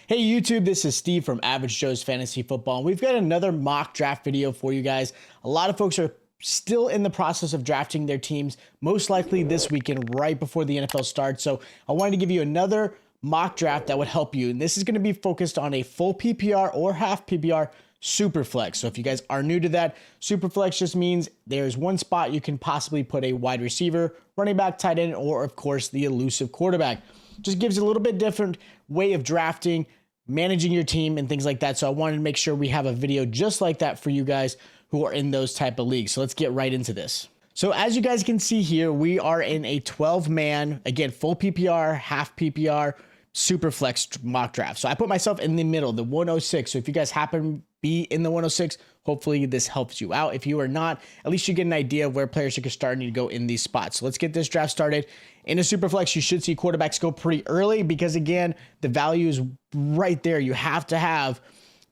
Hey YouTube, this is Steve from Average Joe's Fantasy Football, and we've got another mock draft video for you guys. A lot of folks are still in the process of drafting their teams, most likely this weekend right before the NFL starts. So I wanted to give you another mock draft that would help you. And this is going to be focused on a full PPR or half PPR Superflex. So if you guys are new to that, Superflex just means there's one spot you can possibly put a wide receiver, running back, tight end, or of course the elusive quarterback. Just gives a little bit different way of drafting, managing your team, and things like that. So I wanted to make sure we have a video just like that for you guys who are in those type of leagues. So let's get right into this. So as you guys can see here, we are in a 12-man, again, full PPR, half PPR, Superflex mock draft. So I put myself in the middle, the 106. So if you guys happen to be in the 106, hopefully this helps you out. If you are not, at least you get an idea of where players are starting to go in these spots. So let's get this draft started. In a Superflex, you should see quarterbacks go pretty early because, again, the value is right there. You have to have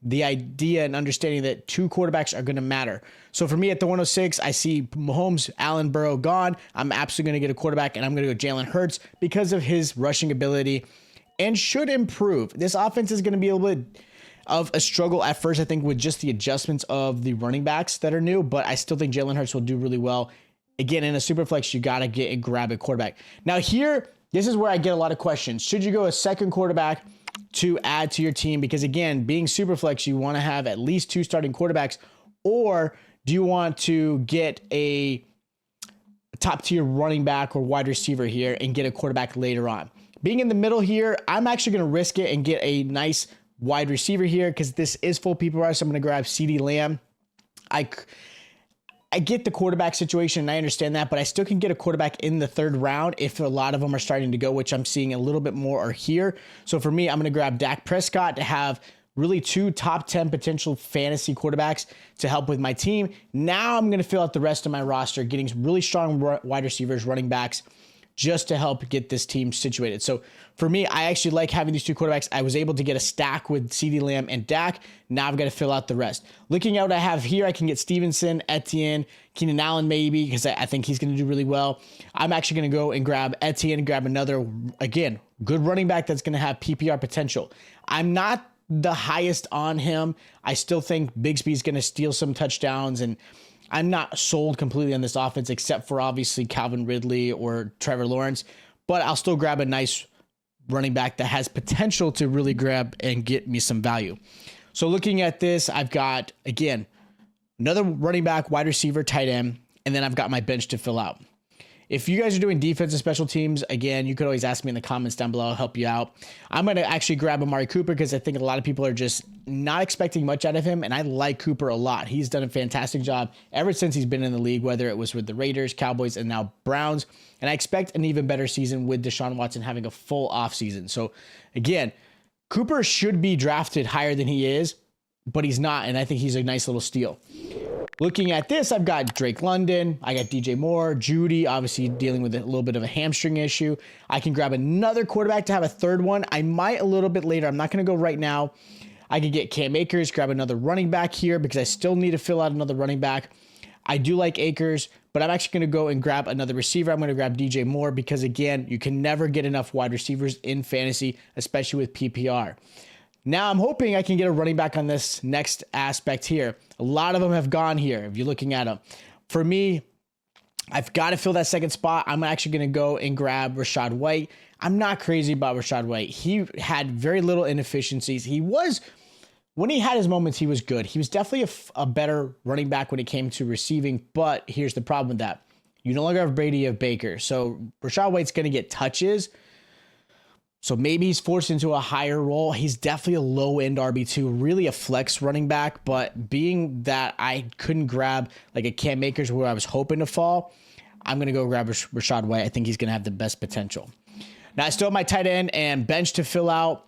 the idea and understanding that two quarterbacks are going to matter. So for me at the 106, I see Mahomes, Allen, Burrow gone. I'm absolutely going to get a quarterback, and I'm going to go Jalen Hurts because of his rushing ability and should improve. This offense is going to be a little bit of a struggle at first, I think, with just the adjustments of the running backs that are new, but I still think Jalen Hurts will do really well. Again, in a Superflex, you got to get and grab a quarterback. Now here, this is where I get a lot of questions. Should you go a second quarterback to add to your team? Because again, being Superflex, you want to have at least two starting quarterbacks, or do you want to get a top tier running back or wide receiver here and get a quarterback later on? Being in the middle here, I'm actually going to risk it and get a nice wide receiver here because this is full PPR, so I'm going to grab CeeDee Lamb. I get the quarterback situation and I understand that, but I still can get a quarterback in the third round if a lot of them are starting to go, which I'm seeing a little bit more are here. So for me, I'm going to grab Dak Prescott to have really two top 10 potential fantasy quarterbacks to help with my team. Now I'm going to fill out the rest of my roster, getting really strong wide receivers, running backs, just to help get this team situated. So for me, I actually like having these two quarterbacks. I was able to get a stack with CeeDee Lamb and Dak. Now I've got to fill out the rest. Looking at what I have here, I can get Stevenson, Etienne, Keenan Allen maybe, because I think he's going to do really well. I'm actually going to go and grab Etienne and grab another, again, good running back that's going to have PPR potential. I'm not the highest on him. I still think Bigsby's going to steal some touchdowns, and I'm not sold completely on this offense except for obviously Calvin Ridley or Trevor Lawrence, but I'll still grab a nice running back that has potential to really grab and get me some value. So looking at this, I've got, again, another running back, wide receiver, tight end, and then I've got my bench to fill out. If you guys are doing defense and special teams, again, you could always ask me in the comments down below. I'll help you out. I'm going to actually grab Amari Cooper because I think a lot of people are just not expecting much out of him, and I like Cooper a lot. He's done a fantastic job ever since he's been in the league, whether it was with the Raiders, Cowboys, and now Browns. And I expect an even better season with Deshaun Watson having a full offseason. So, again, Cooper should be drafted higher than he is, but he's not, and I think he's a nice little steal. Looking at this, I've got Drake London, I got DJ Moore, Judy, obviously dealing with a little bit of a hamstring issue. I can grab another quarterback to have a third one. I might a little bit later. I'm not going to go right now. I could get Cam Akers, grab another running back here because I still need to fill out another running back. I do like Akers, but I'm actually going to go and grab another receiver. I'm going to grab DJ Moore because, again, you can never get enough wide receivers in fantasy, especially with PPR. Now I'm hoping I can get a running back on this next aspect here. A lot of them have gone here if you're looking at them. For me, I've got to fill that second spot. I'm actually going to go and grab Rachaad White. I'm not crazy about Rachaad White. He had very little inefficiencies. When he had his moments, he was good. He was definitely a better running back when it came to receiving, but here's the problem with that. You no longer have Brady, you have Baker. So Rachaad White's going to get touches. So maybe he's forced into a higher role. He's definitely a low-end RB2, really a flex running back. But being that I couldn't grab like a Cam Akers where I was hoping to fall, I'm going to go grab Rachaad White. I think he's going to have the best potential. Now, I still have my tight end and bench to fill out.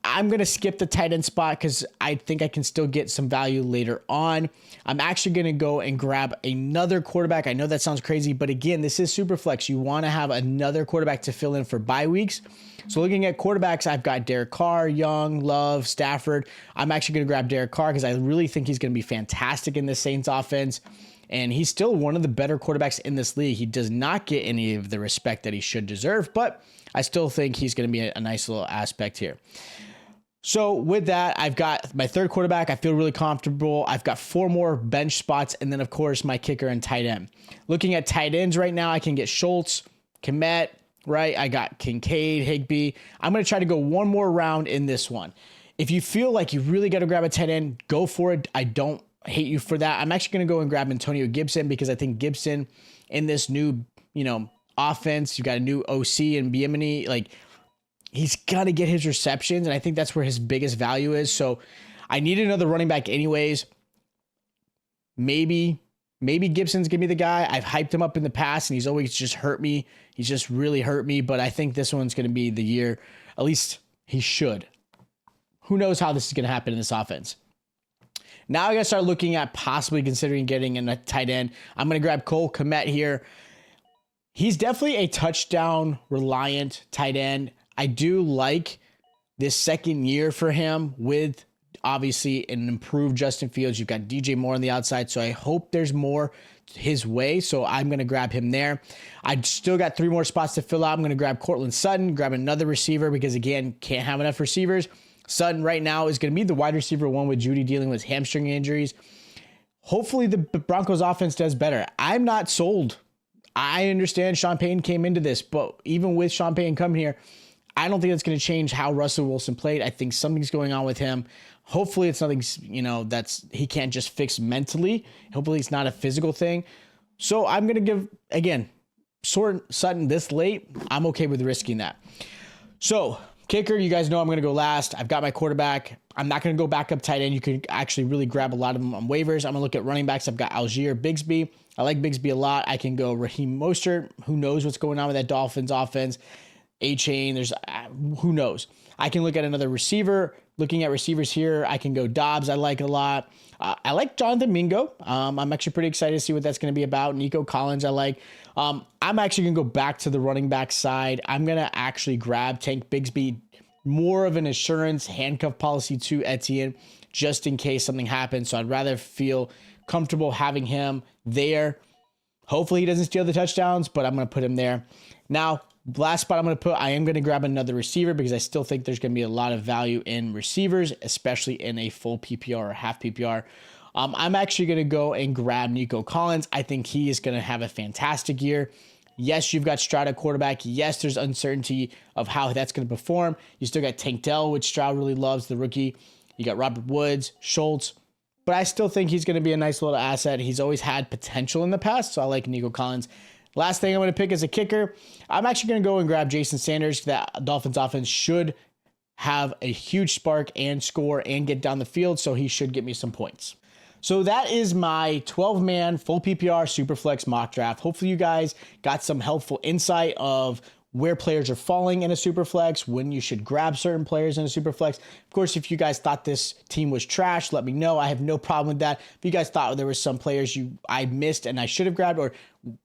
I'm going to skip the tight end spot because I think I can still get some value later on. I'm actually going to go and grab another quarterback. I know that sounds crazy, but again, this is Superflex. You want to have another quarterback to fill in for bye weeks. So looking at quarterbacks, I've got Derek Carr, Young, Love, Stafford. I'm actually going to grab Derek Carr because I really think he's going to be fantastic in the Saints offense. And he's still one of the better quarterbacks in this league. He does not get any of the respect that he should deserve, but I still think he's going to be a nice little aspect here. So with that, I've got my third quarterback. I feel really comfortable. I've got 4 more bench spots, and then of course my kicker and tight end. Looking at tight ends right now, I can get Schultz, Kmet, right? I got Kincaid, Higbee. I'm going to try to go one more round in this one. If you feel like you really got to grab a tight end, go for it. I don't hate you for that. I'm actually going to go and grab Antonio Gibson because I think Gibson in this new, offense, you got a new OC and Biemini, like he's got to get his receptions. And I think that's where his biggest value is. So I need another running back anyways. Maybe Gibson's going to be the guy. I've hyped him up in the past and he's always just hurt me. He's just really hurt me, but I think this one's going to be the year. At least he should. Who knows how this is going to happen in this offense? Now I got to start looking at possibly considering getting a tight end. I'm going to grab Cole Kmet here. He's definitely a touchdown reliant tight end. I do like this second year for him with obviously an improved Justin Fields. You've got DJ Moore on the outside, so I hope there's more his way. So I'm going to grab him there. I still got 3 more spots to fill out. I'm going to grab Cortland Sutton, grab another receiver because again, can't have enough receivers. Sutton right now is going to be the wide receiver 1 with Judy dealing with hamstring injuries. Hopefully the Broncos offense does better. I'm not sold. I understand Sean Payton came into this, but even with Sean Payton coming here, I don't think that's going to change how Russell Wilson played. I think something's going on with him. Hopefully it's nothing, that's he can't just fix mentally. Hopefully it's not a physical thing. So I'm going to give, again, Sutton this late. I'm okay with risking that. So kicker, you guys know I'm going to go last. I've got my quarterback. I'm not going to go back up tight end. You can actually really grab a lot of them on waivers. I'm going to look at running backs. I've got Algier, Bigsby. I like Bigsby a lot. I can go Raheem Mostert. Who knows what's going on with that Dolphins offense? A-Chain, there's who knows. I can look at another receiver. Looking at receivers here, I can go Dobbs. I like a lot. I like Jonathan Mingo. I'm actually pretty excited to see what that's going to be about. Nico Collins, I like. I'm actually going to go back to the running back side. I'm going to actually grab Tank Bigsby, more of an assurance handcuff policy to Etienne, just in case something happens. So I'd rather feel comfortable having him there. Hopefully he doesn't steal the touchdowns, but I'm going to put him there. Now, last spot I am going to grab another receiver because I still think there's going to be a lot of value in receivers, especially in a full PPR or half PPR. I'm actually going to go and grab Nico Collins. I think he is going to have a fantastic year. Yes, you've got Stroud at quarterback. Yes, there's uncertainty of how that's going to perform. You still got Tank Dell, which Stroud really loves, the rookie. You got Robert Woods, Schultz. But I still think he's going to be a nice little asset. He's always had potential in the past, so I like Nico Collins. Last thing I'm going to pick as a kicker, I'm actually going to go and grab Jason Sanders. That Dolphins offense should have a huge spark and score and get down the field, so he should get me some points. So that is my 12-man full PPR Superflex mock draft. Hopefully you guys got some helpful insight of where players are falling in a Superflex, when you should grab certain players in a Superflex. Of course, if you guys thought this team was trash, let me know. I have no problem with that. If you guys thought there were some players I missed and I should have grabbed, or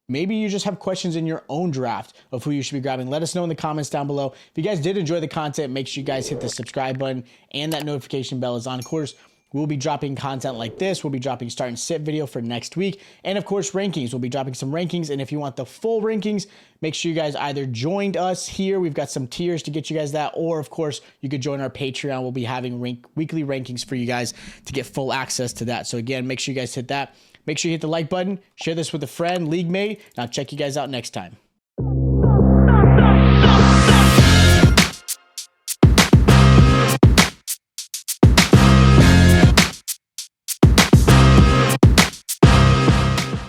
maybe you just have questions in your own draft of who you should be grabbing, let us know in the comments down below. If you guys did enjoy the content, make sure you guys hit the subscribe button and that notification bell is on. Of course, we'll be dropping content like this. We'll be dropping start and sit video for next week. And of course, rankings. We'll be dropping some rankings. And if you want the full rankings, make sure you guys either joined us here. We've got some tiers to get you guys that. Or of course, you could join our Patreon. We'll be having weekly rankings for you guys to get full access to that. So again, make sure you guys hit that. Make sure you hit the like button. Share this with a friend, league mate. And I'll check you guys out next time.